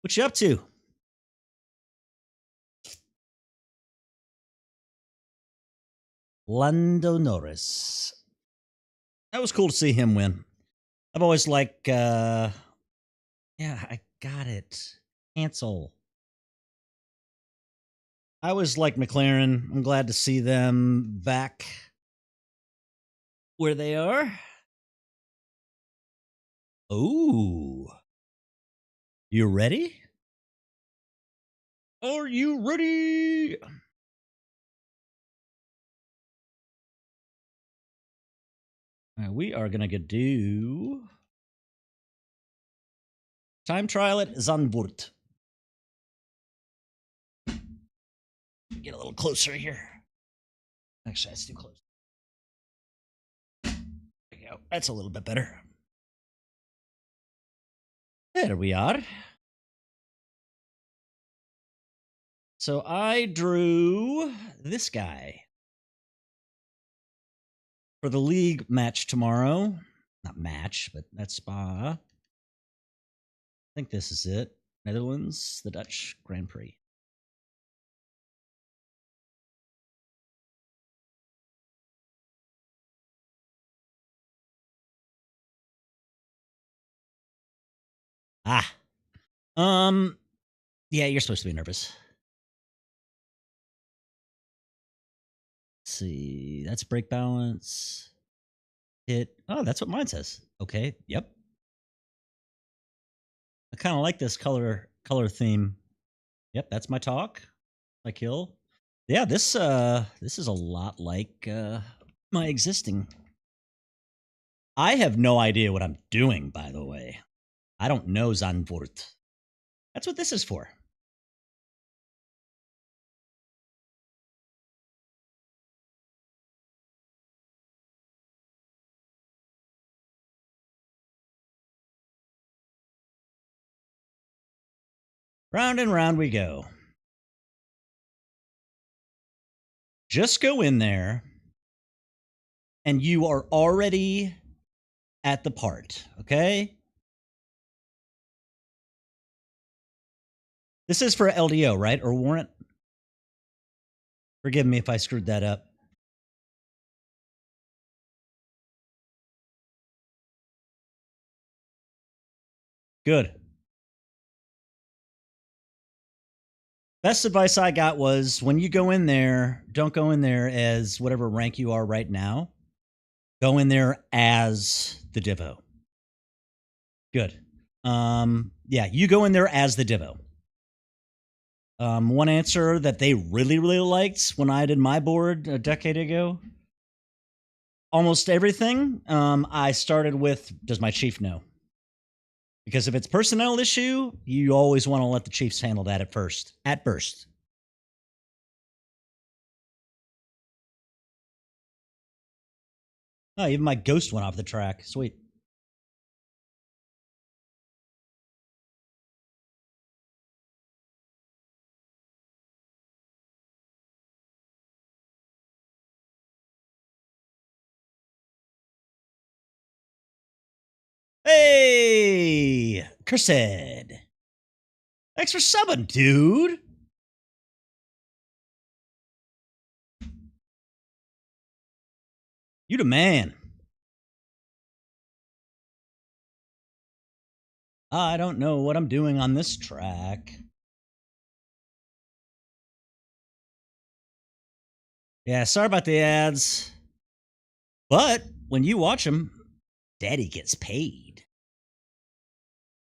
What you up to? Lando Norris. That was cool to see him win. I've always liked, yeah, I got it. Cancel. I always liked McLaren. I'm glad to see them back where they are. Oh. You ready? Are you ready? We are going to do time trial at Zandvooooort. Get a little closer here. Actually, that's too close. There we go. That's a little bit better. There we are. So I drew this guy for the league match tomorrow. Not match, but that's Spa. I think this is it. Netherlands, the Dutch Grand Prix. Ah. Yeah, you're supposed to be nervous. Let's see. That's brake balance. Hit. Oh, that's what mine says. Okay. Yep. I kind of like this color theme. Yep, that's my talk. My kill. Yeah, this is a lot like my existing. I have no idea what I'm doing, by the way. I don't know Zandvooooort. That's what this is for. Round and round we go. Just go in there, and you are already at the part, okay? This is for LDO, right? Or warrant? Forgive me if I screwed that up. Good. Best advice I got was when you go in there, don't go in there as whatever rank you are right now. Go in there as the Divo. Good. Yeah, you go in there as the Divo. One answer that they really, really liked when I did my board a decade ago, almost everything, I started with, does my chief know? Because if it's personnel issue, you always want to let the chiefs handle that at first. At first. Oh, even my ghost went off the track. Sweet. Hey, Cursed. Thanks for subbing, dude. You the man. I don't know what I'm doing on this track. Yeah, sorry about the ads. But when you watch them, Daddy gets paid.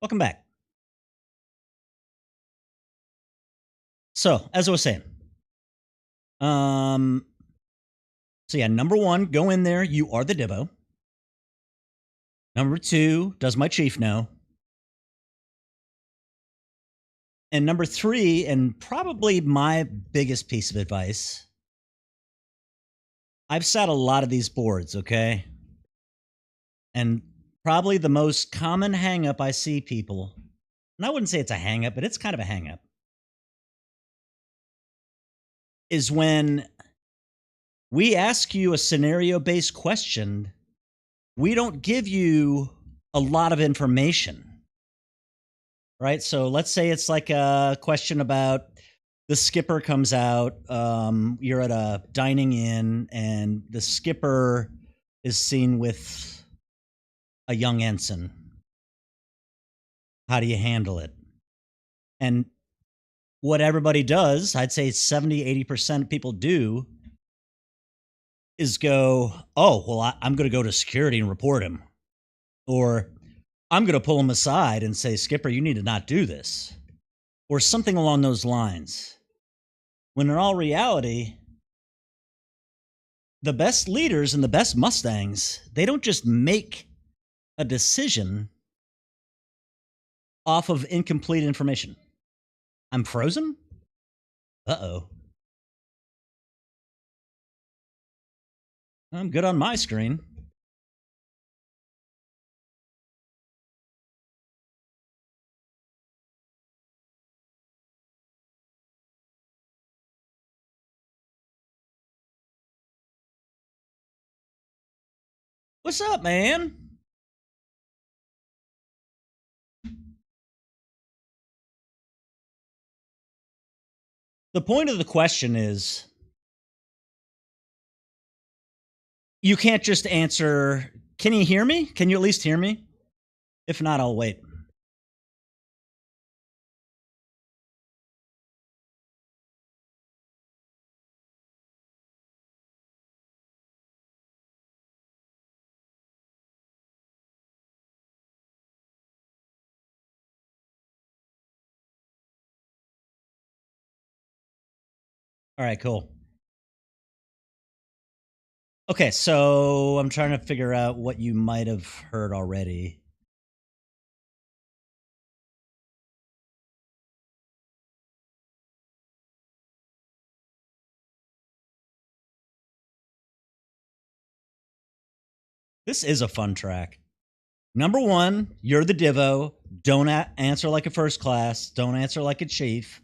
Welcome back. So, as I was saying, so yeah, number one, go in there. You are the Divo. Number two, does my chief know? And number three, and probably my biggest piece of advice, I've sat a lot of these boards, okay? And probably the most common hangup I see people, and I wouldn't say it's a hangup, but it's kind of a hangup, is when we ask you a scenario-based question, we don't give you a lot of information. right? So let's say it's like a question about the skipper comes out. You're at a dining in, and the skipper is seen with a young ensign. How do you handle it? And what everybody does, I'd say 70-80% of people do, is go, oh, well, I'm going to go to security and report him. Or I'm going to pull him aside and say, Skipper, you need to not do this. Or something along those lines. When in all reality, the best leaders and the best Mustangs, they don't just make a decision off of incomplete information. I'm frozen? Uh-oh. I'm good on my screen. What's up, man? The point of the question is you can't just answer, can you hear me? Can you at least hear me? If not, I'll wait. All right, cool. Okay, so I'm trying to figure out what you might have heard already. This is a fun track. Number one, you're the Divo. Don't answer like a first class. Don't answer like a chief.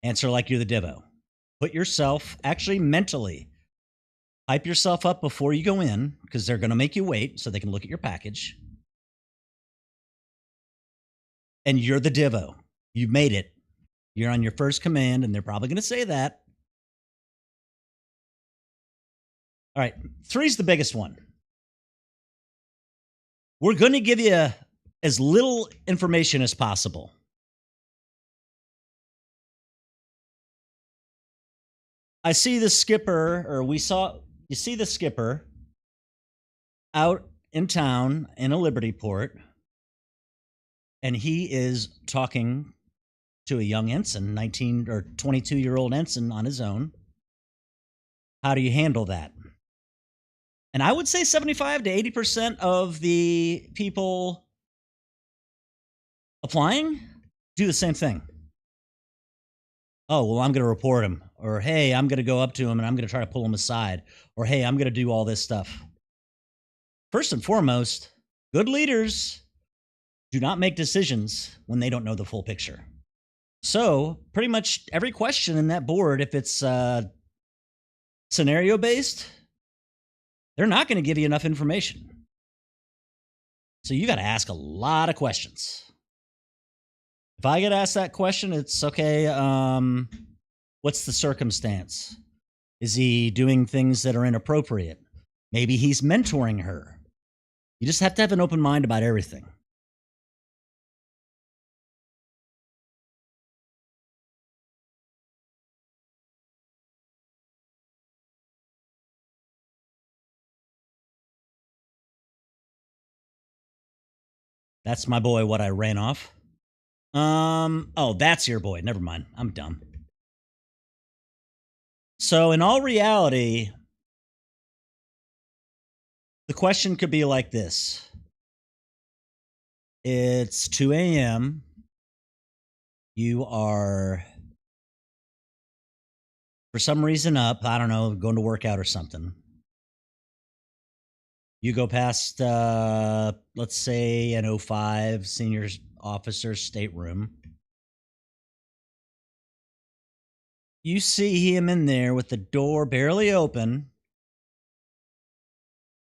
Answer like you're the Divo. Put yourself, actually mentally, hype yourself up before you go in, because they're going to make you wait so they can look at your package. And you're the Divo. You made it. You're on your first command, and they're probably going to say that. All right, 3's the biggest one. We're going to give you as little information as possible. I see the skipper, or you see the skipper out in town in a Liberty port, and he is talking to a young ensign, 19 or 22-year-old ensign on his own. How do you handle that? And I would say 75 to 80% of the people applying do the same thing. Oh, well, I'm going to report him. Or, hey, I'm going to go up to him and I'm going to try to pull him aside. Or, hey, I'm going to do all this stuff. First and foremost, good leaders do not make decisions when they don't know the full picture. So, pretty much every question in that board, if it's scenario-based, they're not going to give you enough information. So you got to ask a lot of questions. If I get asked that question, it's okay. What's the circumstance? Is he doing things that are inappropriate? Maybe he's mentoring her. You just have to have an open mind about everything. That's my boy, what I ran off. Oh, that's your boy. Never mind. I'm dumb. So, in all reality, the question could be like this. It's 2 a.m. You are, for some reason, up. I don't know, going to work out or something. You go past, let's say, an 05 senior officer stateroom. You see him in there with the door barely open,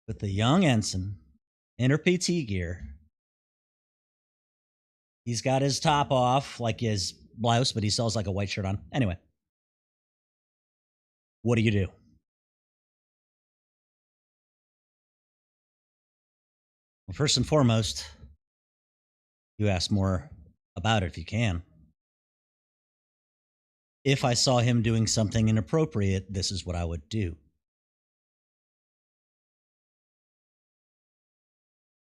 with the young ensign in her PT gear. He's got his top off, like his blouse, but he still has like a white shirt on. Anyway, what do you do? Well, first and foremost, you ask more about it if you can. If I saw him doing something inappropriate, this is what I would do.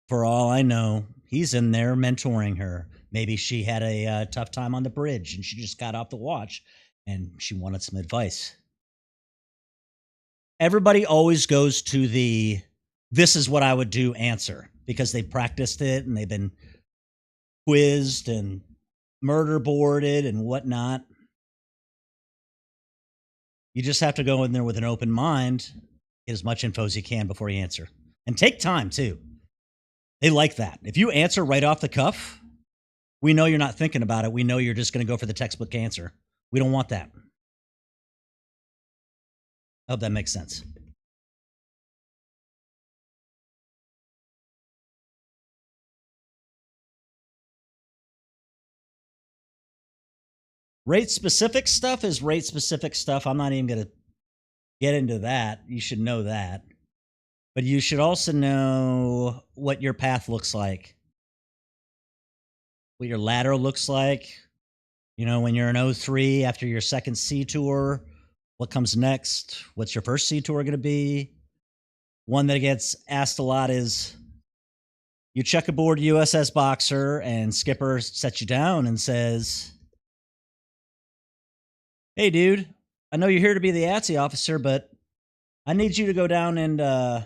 For all I know, he's in there mentoring her. Maybe she had a tough time on the bridge and she just got off the watch and she wanted some advice. Everybody always goes to the this is what I would do answer because they practiced it and they've been quizzed and murder boarded and whatnot. You just have to go in there with an open mind, get as much info as you can before you answer. And take time too. They like that. If you answer right off the cuff, we know you're not thinking about it. We know you're just going to go for the textbook answer. We don't want that. I hope that makes sense. Rate specific stuff is rate specific stuff. I'm not even going to get into that. You should know that. But you should also know what your path looks like, what your ladder looks like. You know, when you're an 03 after your second C tour, what comes next? What's your first C tour going to be? One that gets asked a lot is you check aboard USS Boxer and skipper sets you down and says, "Hey, dude, I know you're here to be the ATSI officer, but I need you to go down and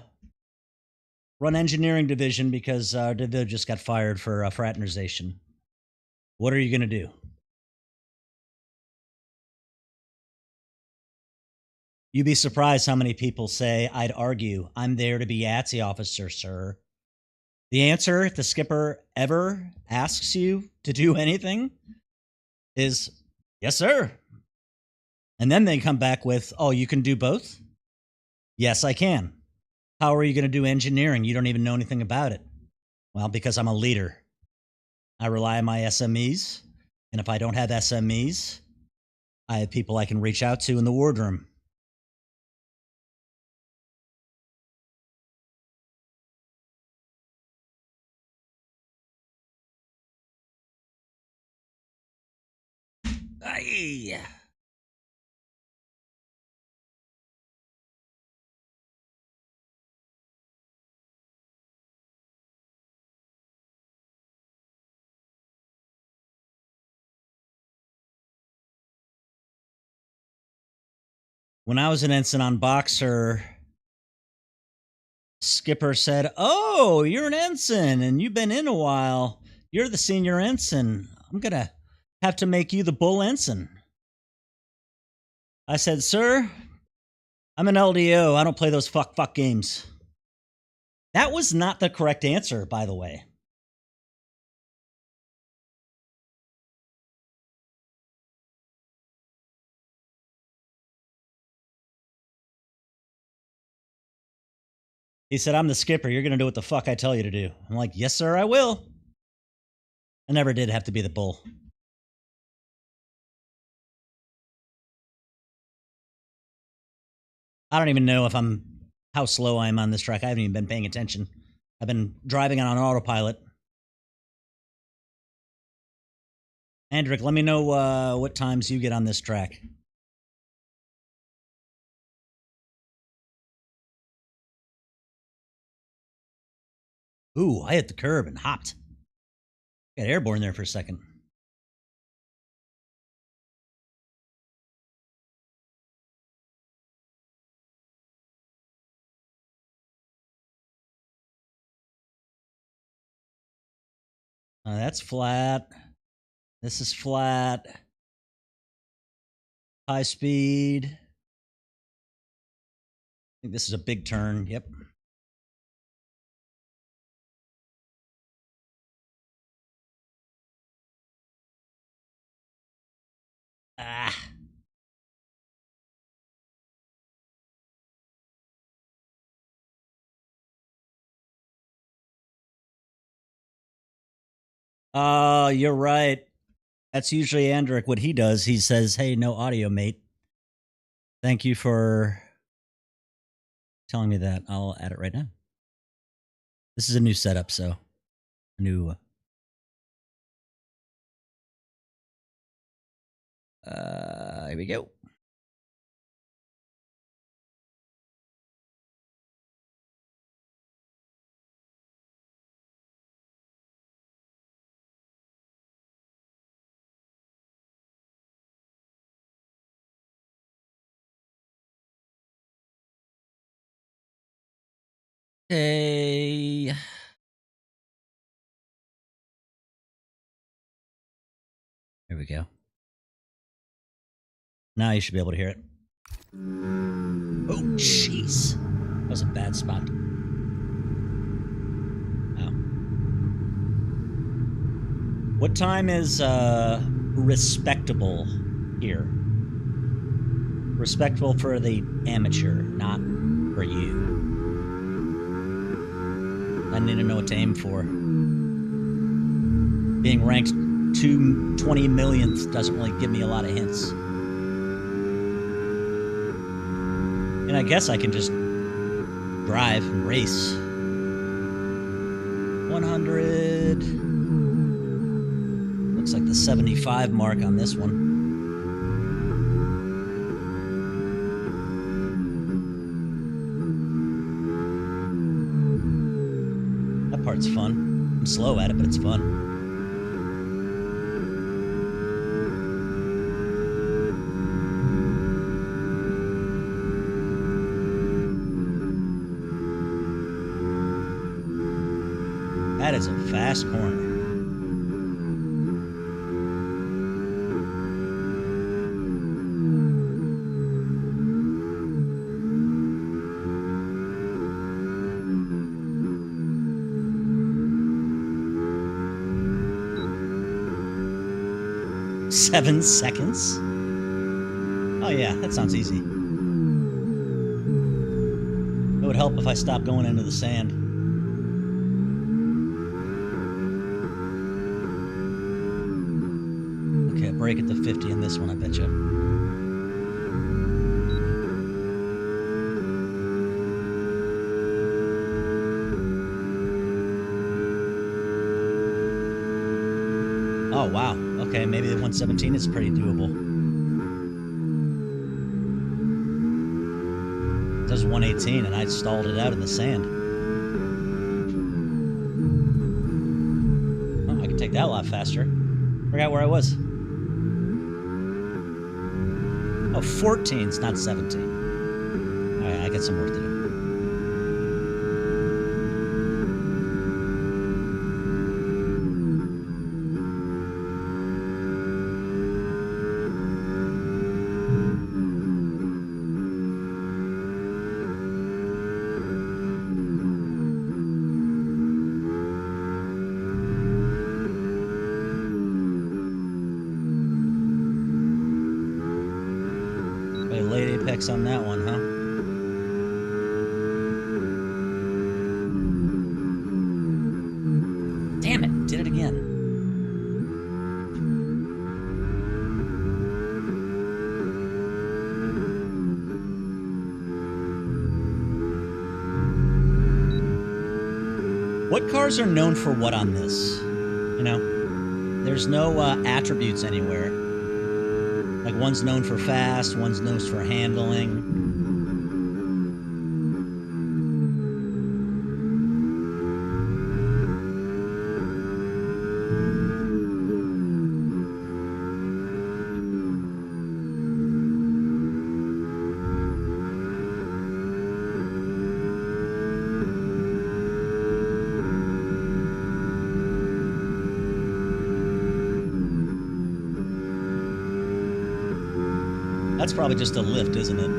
run engineering division because our division just got fired for fraternization. What are you going to do?" You'd be surprised how many people say, "I'd argue, I'm there to be ATSI officer, sir." The answer, if the skipper ever asks you to do anything, is yes, sir. And then they come back with, "Oh, you can do both?" "Yes, I can." "How are you going to do engineering? You don't even know anything about it." "Well, because I'm a leader. I rely on my SMEs. And if I don't have SMEs, I have people I can reach out to in the wardroom." Aye. When I was an ensign on Boxer, skipper said, "Oh, you're an ensign and you've been in a while. You're the senior ensign. I'm going to have to make you the bull ensign." I said, "Sir, I'm an LDO. I don't play those fuck games." That was not the correct answer, by the way. He said, "I'm the skipper. You're going to do what the fuck I tell you to do." I'm like, "Yes, sir, I will." I never did have to be the bull. I don't even know if how slow I am on this track. I haven't even been paying attention. I've been driving on autopilot. Andrick, let me know what times you get on this track. Ooh, I hit the curb and hopped. Got airborne there for a second. That's flat. This is flat. High speed. I think this is a big turn. Yep. Ah. You're right. That's usually Andric. What he does, he says, "Hey, no audio, mate. Thank you for telling me that. I'll add it right now." This is a new setup, so a new. Here we go. Hey. There we go. Now you should be able to hear it. Oh, jeez. That was a bad spot. Oh. What time is respectable here? Respectable for the amateur, not for you. I need to know what to aim for. Being ranked 220 millionth doesn't really give me a lot of hints. And I guess I can just drive and race. 100. Looks like the 75 mark on this one. That part's fun. I'm slow at it, but it's fun. That is a fast corner. Seven seconds? Oh yeah, that sounds easy. It would help if I stopped going into the sand. Okay, break it to 50 in this one, I bet you. Oh, wow. Okay, maybe the 117 is pretty doable. It does 118, and I stalled it out in the sand. Oh, I can take that a lot faster. Forgot where I was. Oh, 14's not 17. All right, I got some work to do. Late apex on that one, huh? Damn it, did it again. What cars are known for what on this? You know, there's no attributes anywhere. Like, one's known for fast, one's known for handling. That's probably just a lift, isn't it?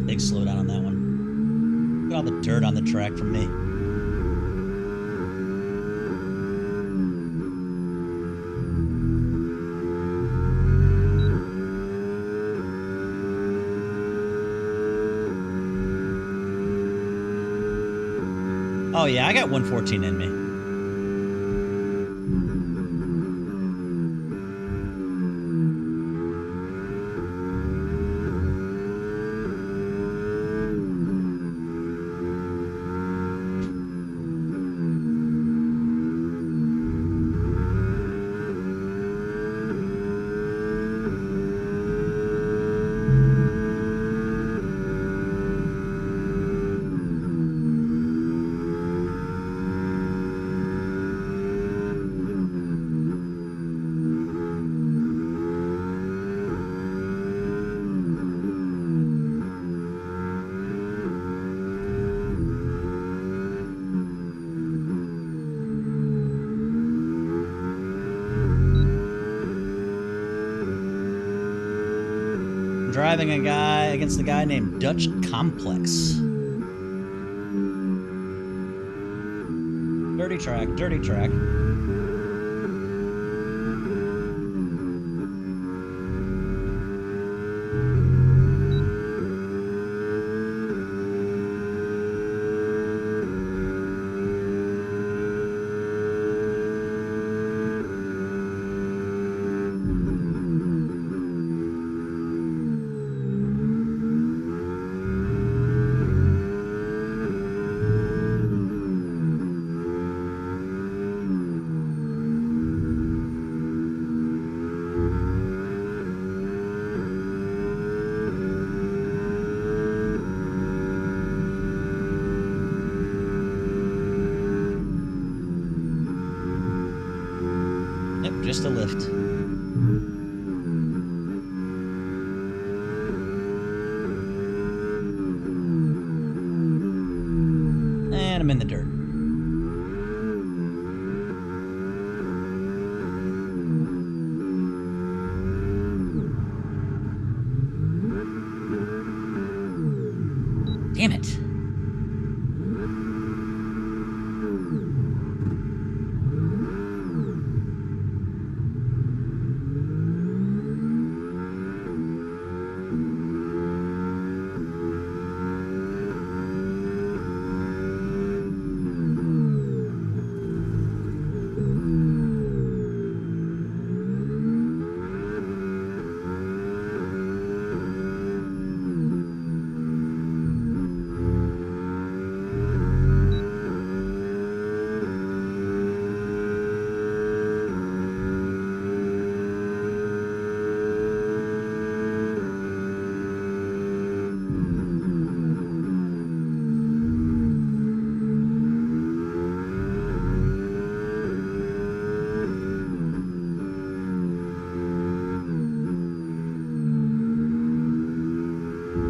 big slowdown on that one. Look at all the dirt on the track from me. Oh yeah, I got 114 in me. Driving a guy against a guy named Dutch Complex. Dirty track, dirty track. Yep, just a lift. And I'm in the dirt. Damn it.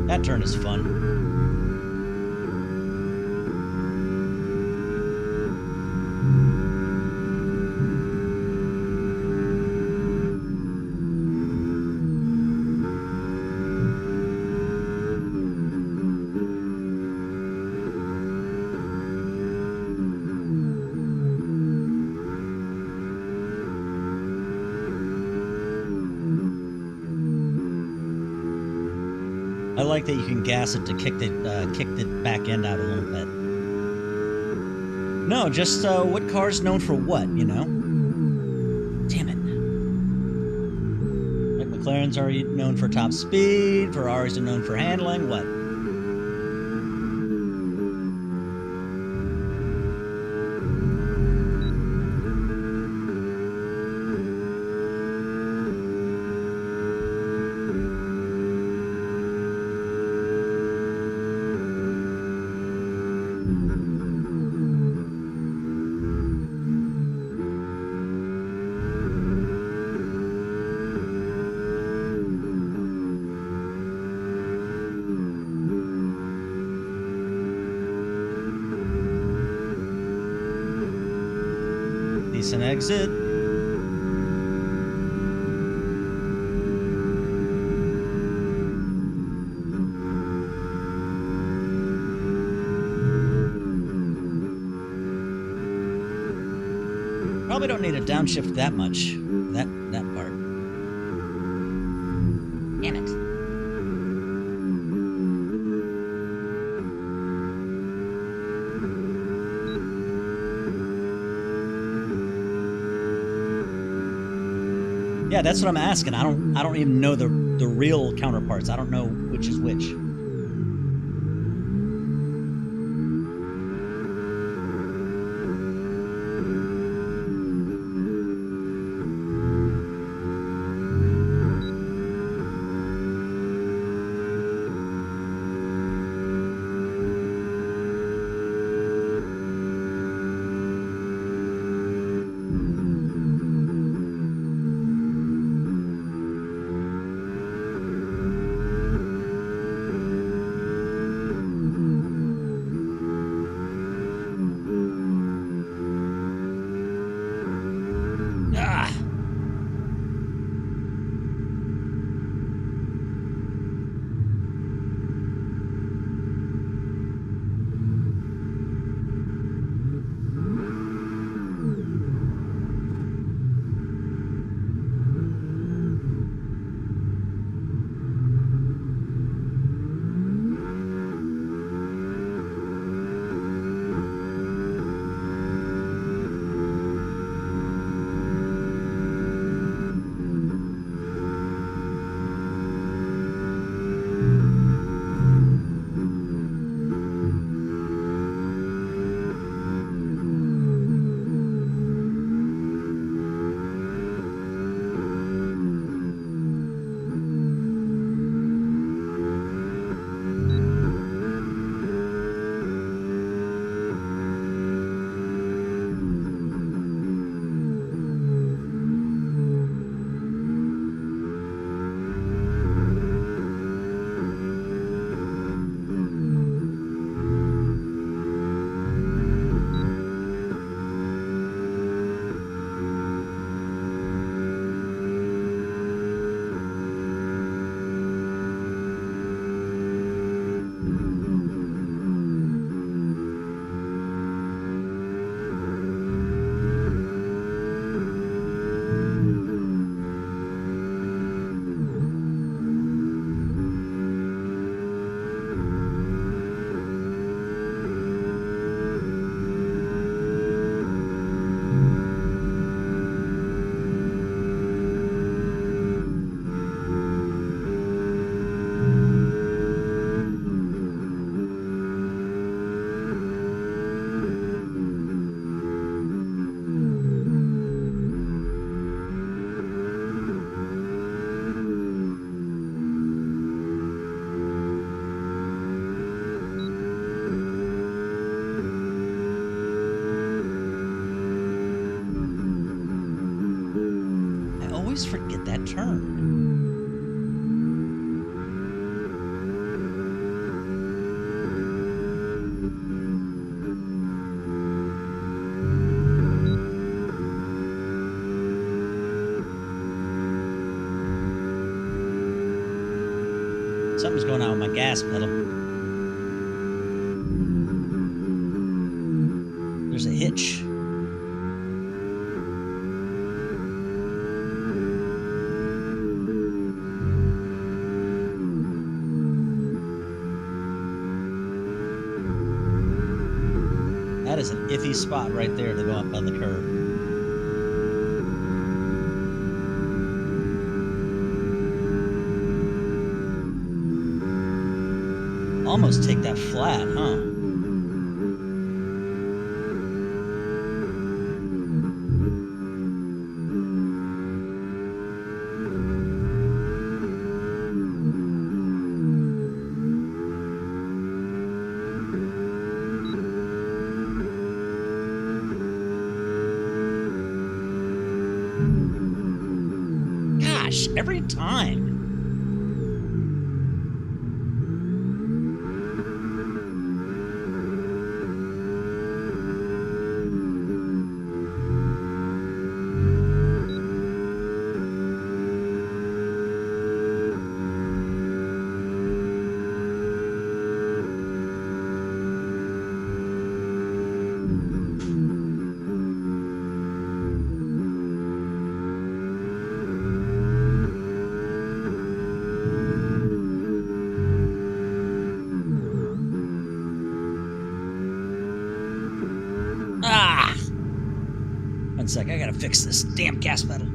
That turn is fun. I like that you can gas it to kick the back end out a little bit. No, just what car's known for what, you know? Damn it. Like McLaren's are known for top speed, Ferraris are known for handling, what? Decent exit. Probably don't need to downshift that much. That part. Damn it. Yeah, that's what I'm asking. I don't even know the real counterparts. I don't know which is which. Always forget that turn. Something's going on with my gas pedal. There's a hitch. That is an iffy spot right there to go up on the curb. Almost take that flat, huh? Gosh, every time. sec. I gotta fix this damn gas pedal.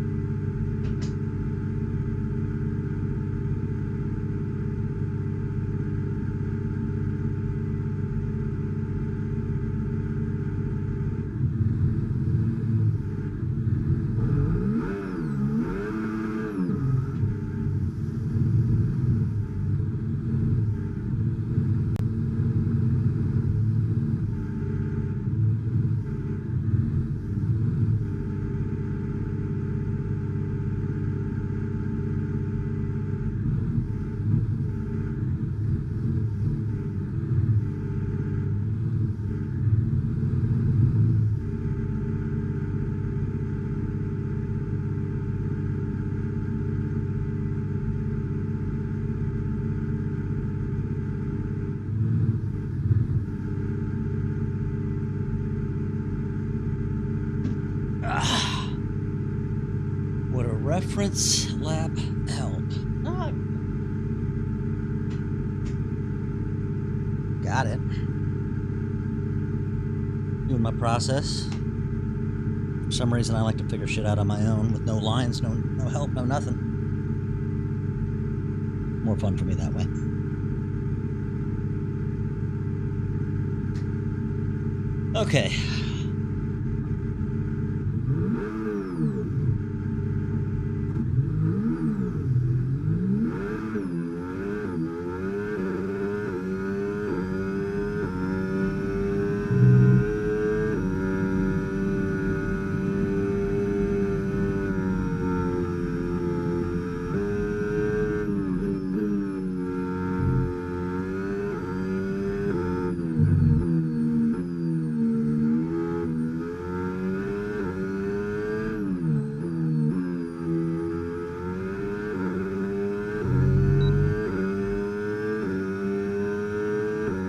Would a reference lap help? Oh, got it. Doing my process. For some reason, I like to figure shit out on my own with no lines, no help, no nothing. More fun for me that way. Okay.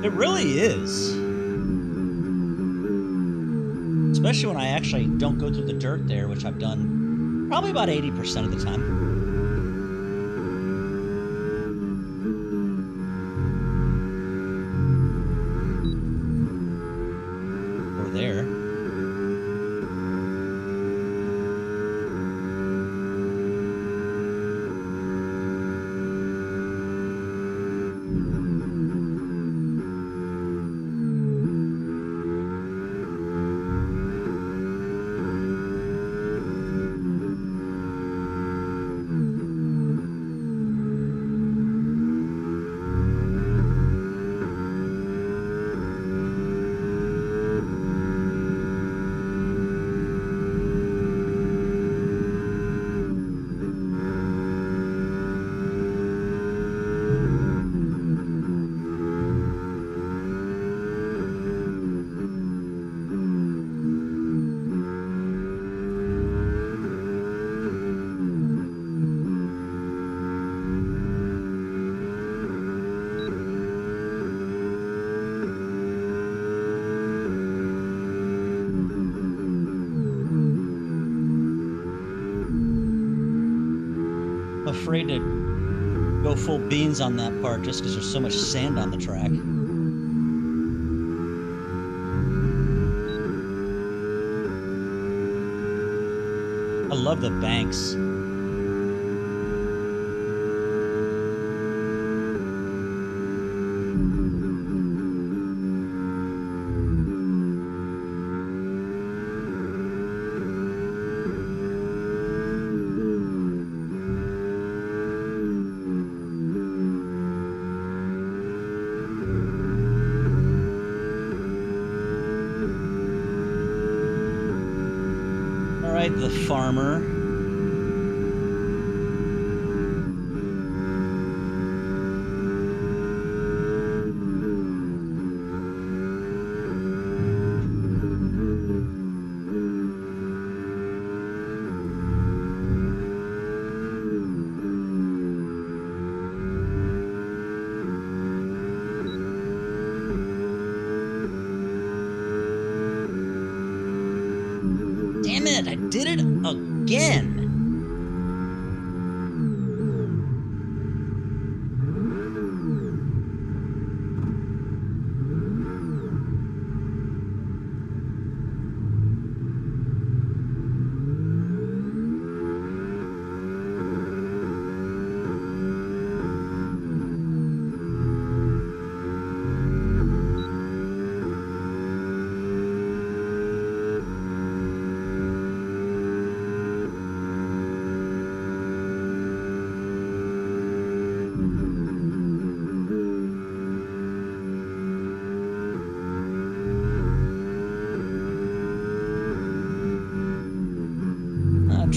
It really is. Especially when I actually don't go through the dirt there, which I've done probably about 80% of the time. Or there. Afraid to go full beans on that part just because there's so much sand on the track. I love the banks. The farmer. Damn it, I did it again.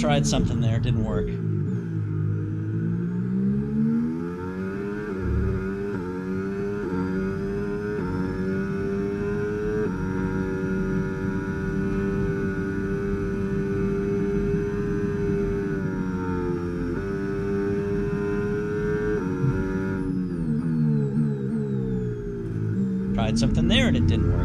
tried something there. It didn't work. Tried something there and it didn't work.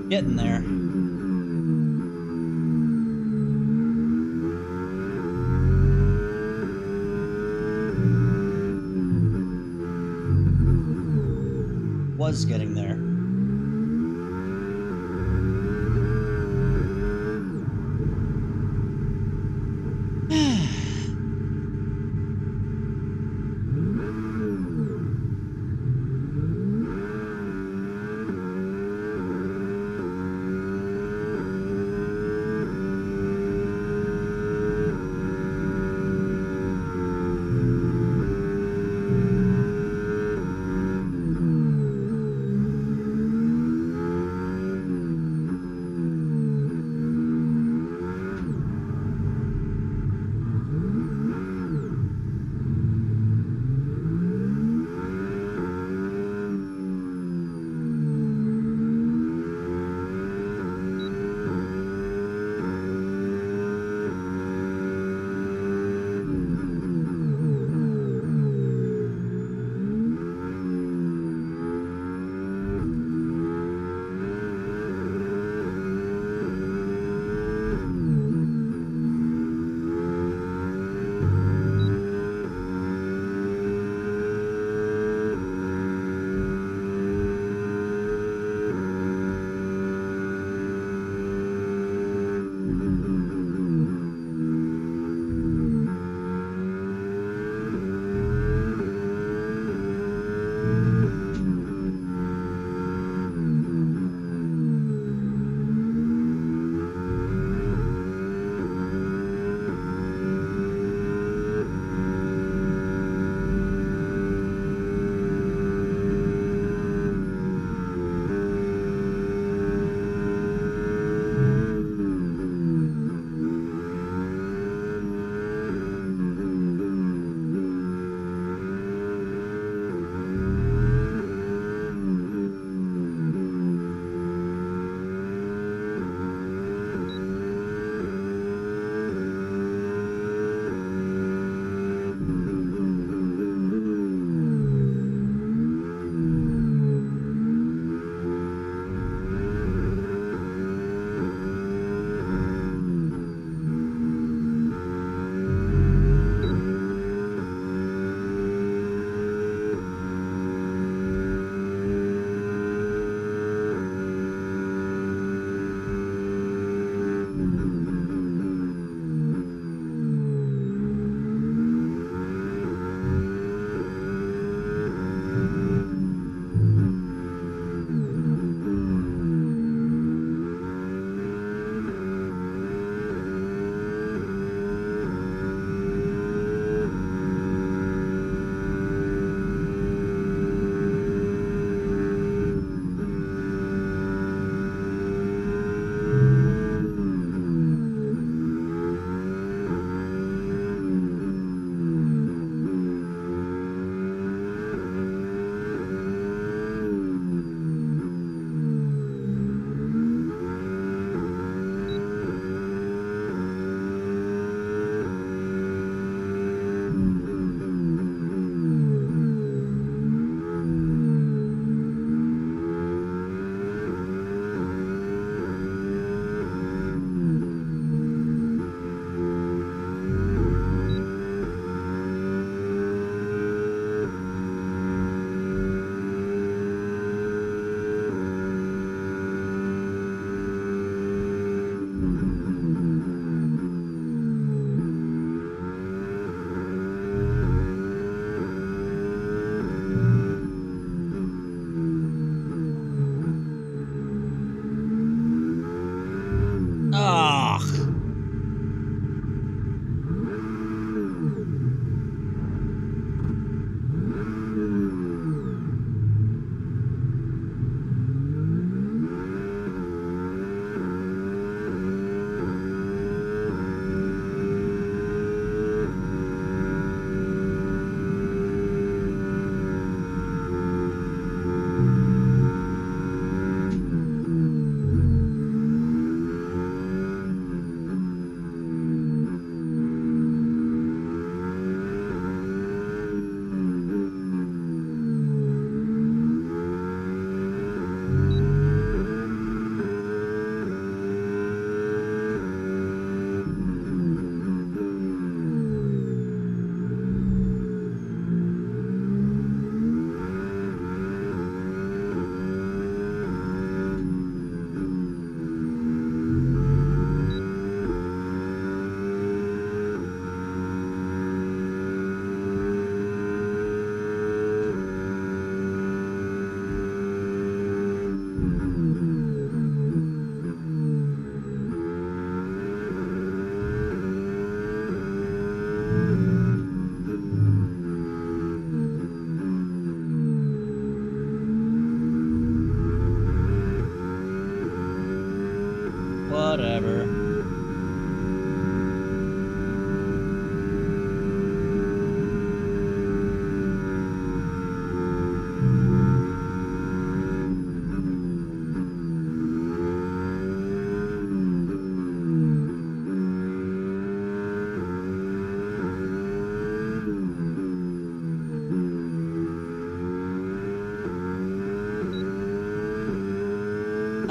Getting there. Was getting there.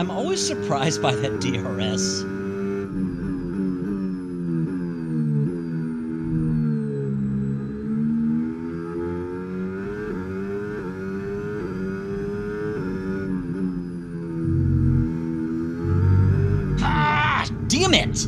I'm always surprised by that DRS. Ah, damn it!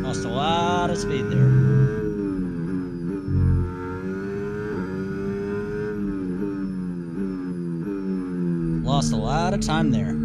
Lost a lot of speed there. Lost a lot of time there.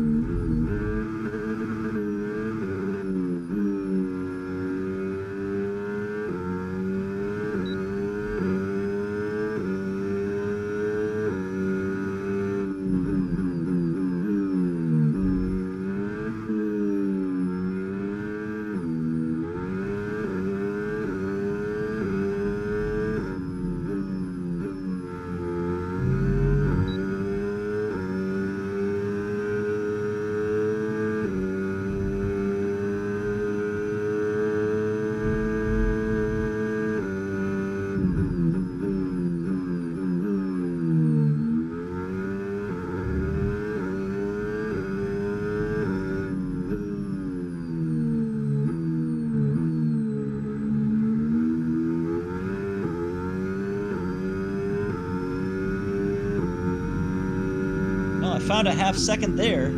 Well, I found a half second there.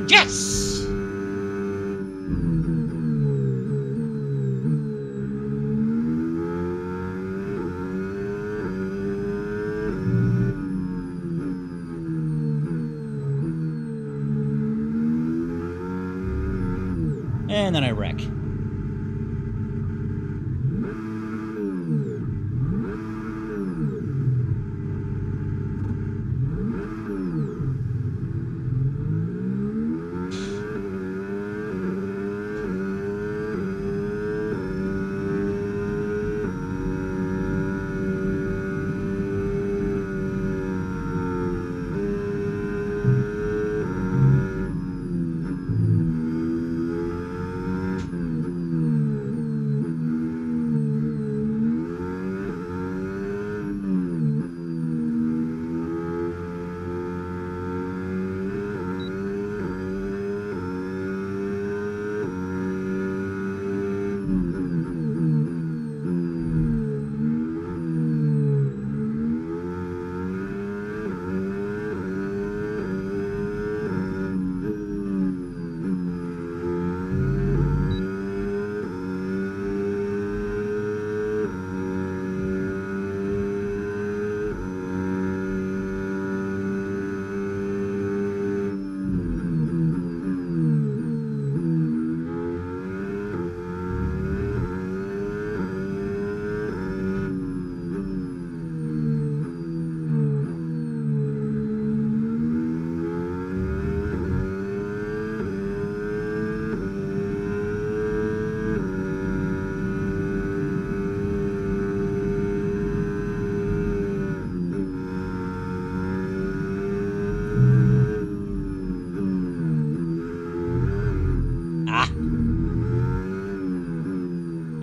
Yes! And then I wreck.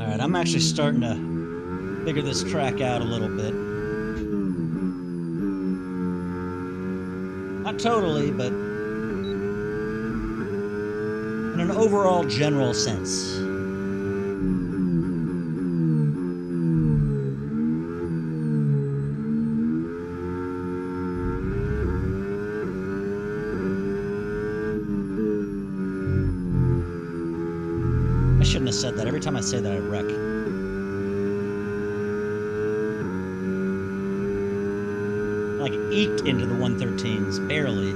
Alright, I'm actually starting to figure this track out a little bit. Not totally, but in an overall general sense. I shouldn't have said that. Every time I say that, I wreck. Like, eked into the 113s, barely.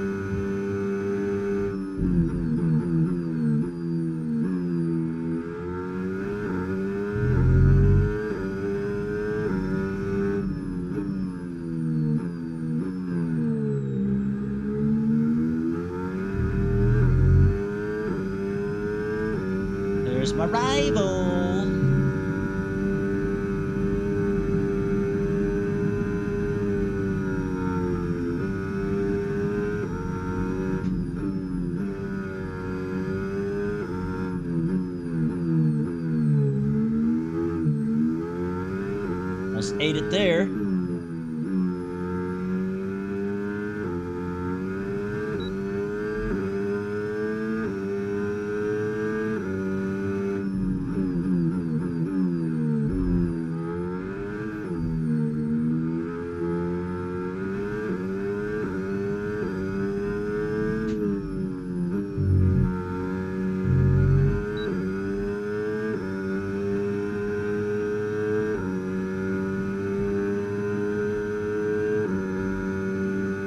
There's my rival. Almost ate it there.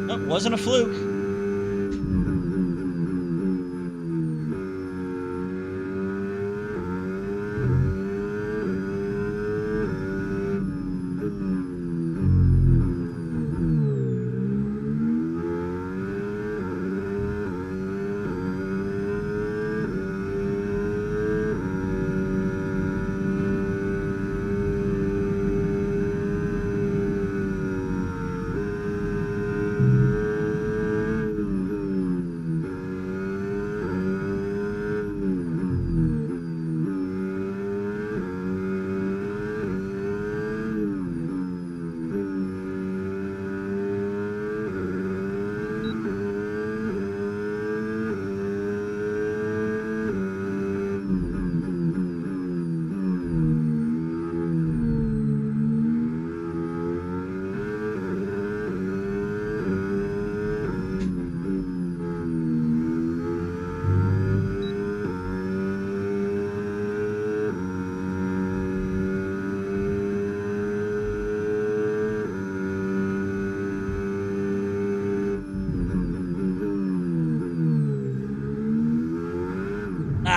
Nope, wasn't a fluke.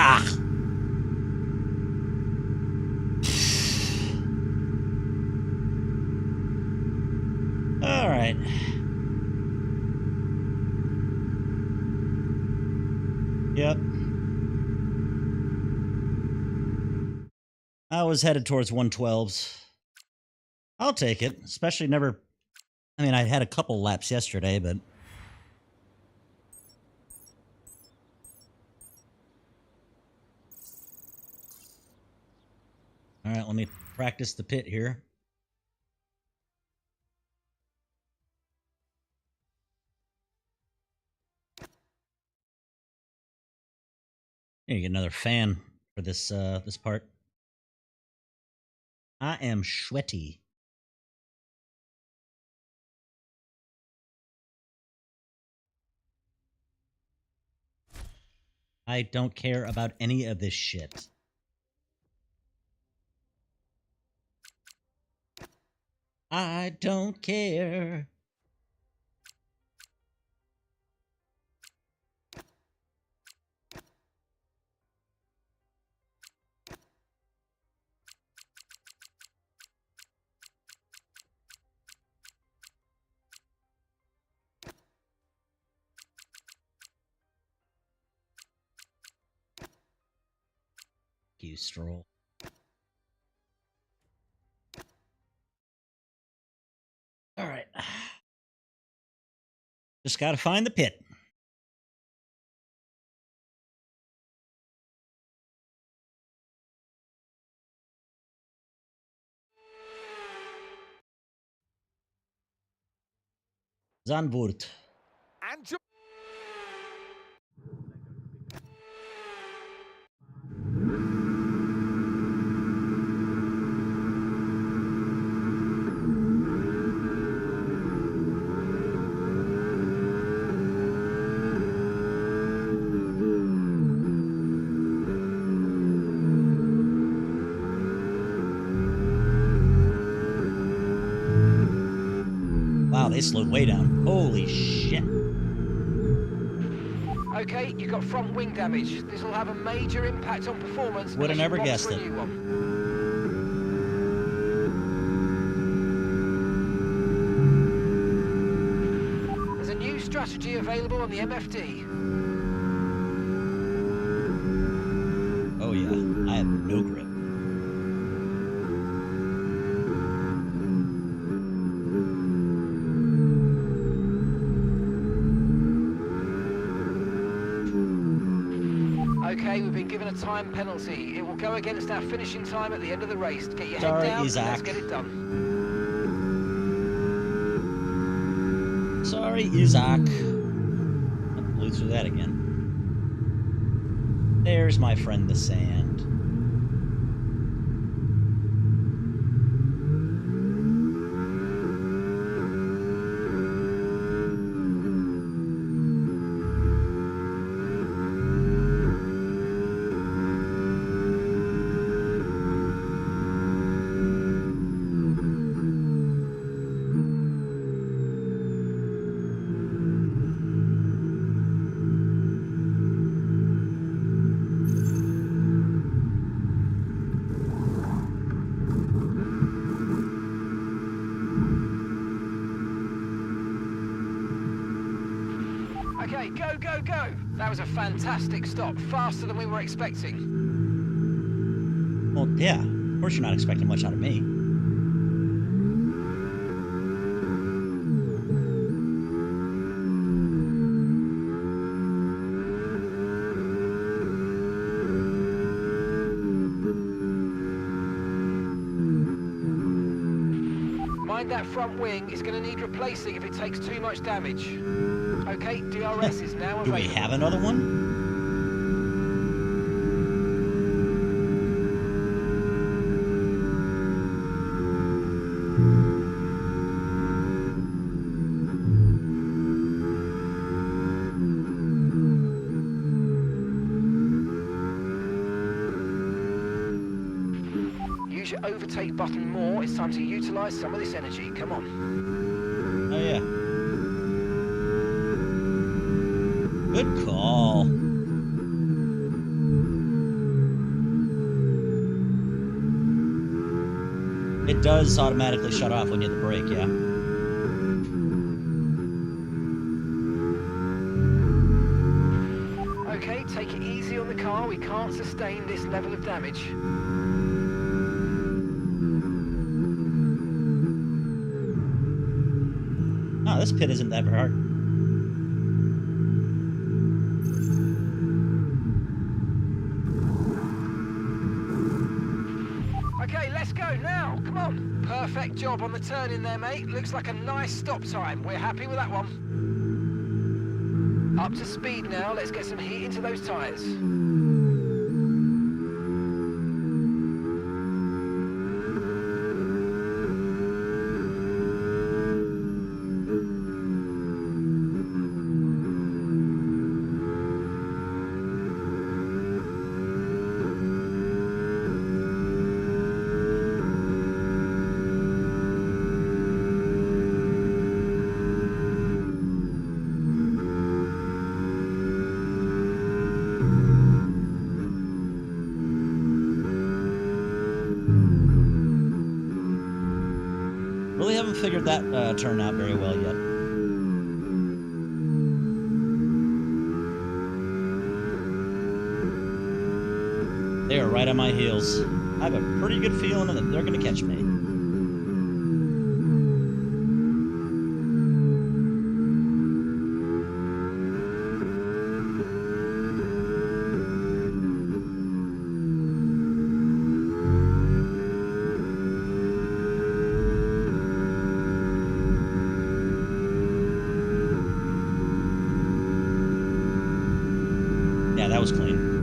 Ah! All right. Yep. I was headed towards 112s. I'll take it, especially never... I mean, I had a couple laps yesterday, but... All right, let me practice the pit here. You get another fan for this this part. I am sweaty. I don't care about any of this shit. I don't care. You stroll. All right. Just got to find the pit. Zandvooooort. Wow, they slowed way down. Holy shit. Okay, you've got front wing damage. This will have a major impact on performance. Would have never guessed it. There's a new strategy available on the MFD. Oh yeah, I have no grip. Okay, we've been given a time penalty. It will go against our finishing time at the end of the race. Get your Sorry, head down Isaac. and let's get it done. Sorry, Isaac. I blew through that again. There's my friend the sand. Okay, go, go, go! That was a fantastic stop, faster than we were expecting. Well, yeah. Of course you're not expecting much out of me. Mind that front wing is going to need replacing if it takes too much damage. Okay, DRS is now available. Do we have another one? Use your overtake button more. It's time to utilize some of this energy. Come on. Oh, yeah. Good call. It does automatically shut off when you hit the brake, yeah. Okay, take it easy on the car. We can't sustain this level of damage. Oh, this pit isn't that hard. Okay, let's go now. Come on. Perfect job on the turn in there, mate. Looks like a nice stop time. We're happy with that one. Up to speed now. Let's get some heat into those tyres. Really haven't figured that turn out very well yet. They are right on my heels. I have a pretty good feeling that they're going to catch me. Yeah, that was clean.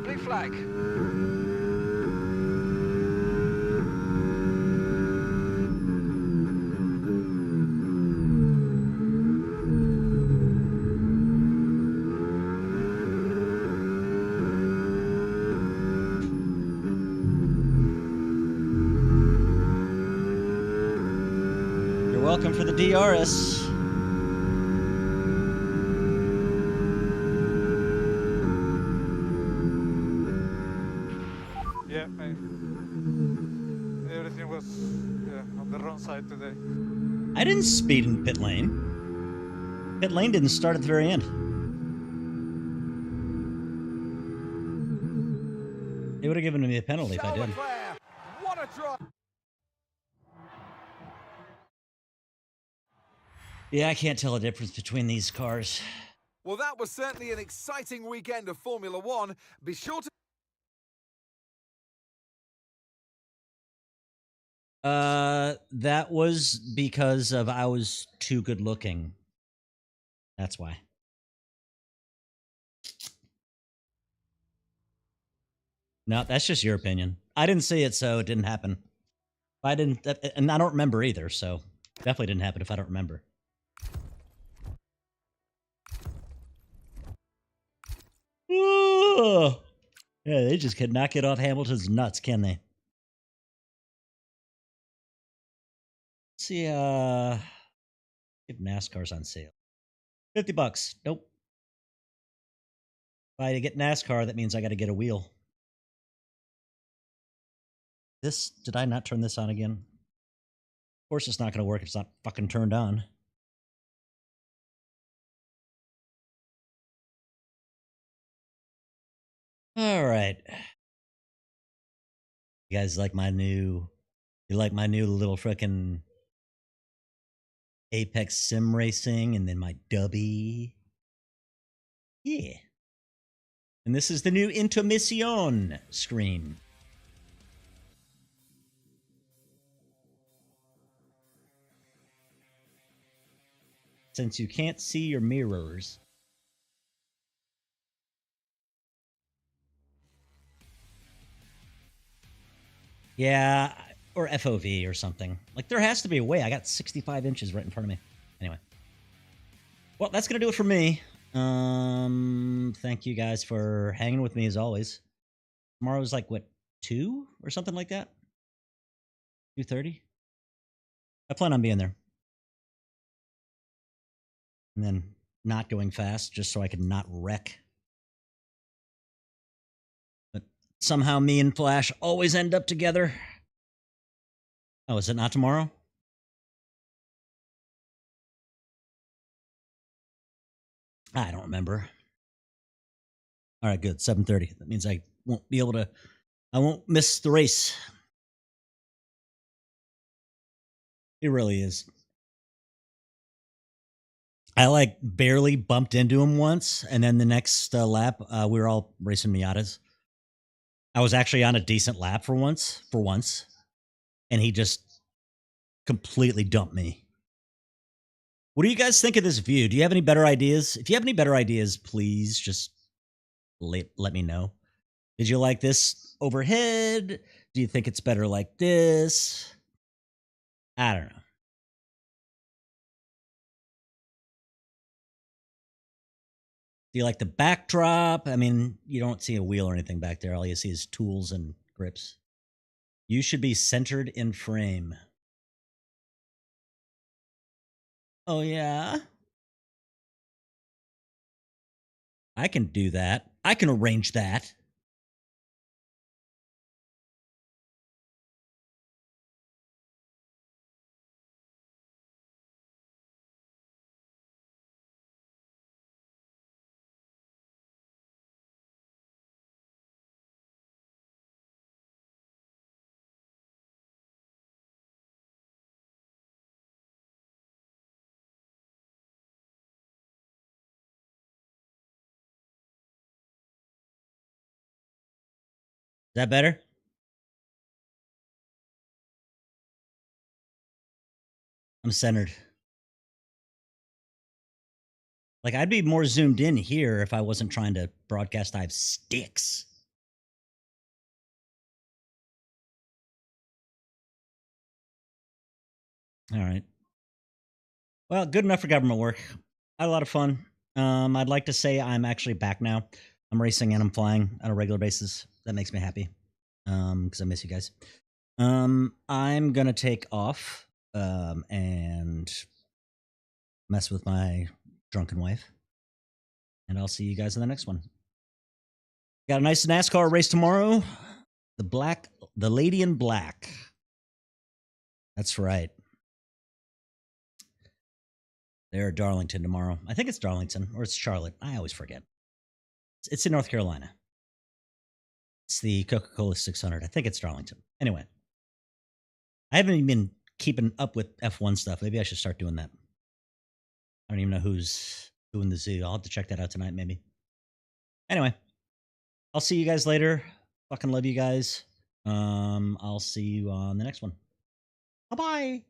Blue flag. You're welcome for the DRS. Yeah, everything was on the wrong side today. I didn't speed in pit lane. Pit lane didn't start at the very end. They would have given me a penalty if I did. What a drive. Yeah, I can't tell the difference between these cars. Well, that was certainly an exciting weekend of Formula One. Be sure to... That was because of I was too good looking. That's why. No, that's just your opinion. I didn't see it, so it didn't happen. I didn't, and I don't remember either, so definitely didn't happen if I don't remember. Ooh. Yeah, they just could not get off Hamilton's nuts, can they? Let's see, if NASCAR's on sale. $50. Nope. If I get NASCAR, that means I got to get a wheel. Did I not turn this on again? Of course it's not going to work if it's not fucking turned on. All right. You guys like my new... You like my new little frickin' Apex Sim Racing and then my dubby? Yeah. And this is the new Intermission screen. since you can't see your mirrors. Yeah, or FOV or something. Like, there has to be a way. I got 65 inches right in front of me. Anyway. Well, that's going to do it for me. Thank you guys for hanging with me as always. Tomorrow's like, what, 2 or something like that? 2:30? I plan on being there. And then not going fast just so I can not wreck. But somehow me and Flash always end up together. Oh, is it not tomorrow? I don't remember. All right, good. 7:30. That means I won't be able to. I won't miss the race. It really is. I like barely bumped into him once, and then the next lap, we were all racing Miatas. I was actually on a decent lap for once, and he just completely dumped me. What do you guys think of this view? Do you have any better ideas? If you have any better ideas, please just let me know. Did you like this overhead? Do you think it's better like this? I don't know. Do you like the backdrop? I mean, you don't see a wheel or anything back there. All you see is tools and grips. You should be centered in frame. Oh, yeah? I can do that. I can arrange that. Is that better? I'm centered. Like, I'd be more zoomed in here if I wasn't trying to broadcast. I have sticks. All right. Well, good enough for government work. I had a lot of fun. I'd like to say I'm actually back now. I'm racing and I'm flying on a regular basis. That makes me happy. Because I miss you guys. I'm gonna take off and mess with my drunken wife. And I'll see you guys in the next one. Got a nice NASCAR race tomorrow. The lady in black. That's right. They're at Darlington tomorrow. I think it's Darlington or it's Charlotte. I always forget. It's in North Carolina. It's the Coca-Cola 600. I think it's Darlington. Anyway, I haven't even been keeping up with F1 stuff. Maybe I should start doing that. I don't even know who's doing the zoo. I'll have to check that out tonight, maybe. Anyway, I'll see you guys later. Fucking love you guys. I'll see you on the next one. Bye-bye.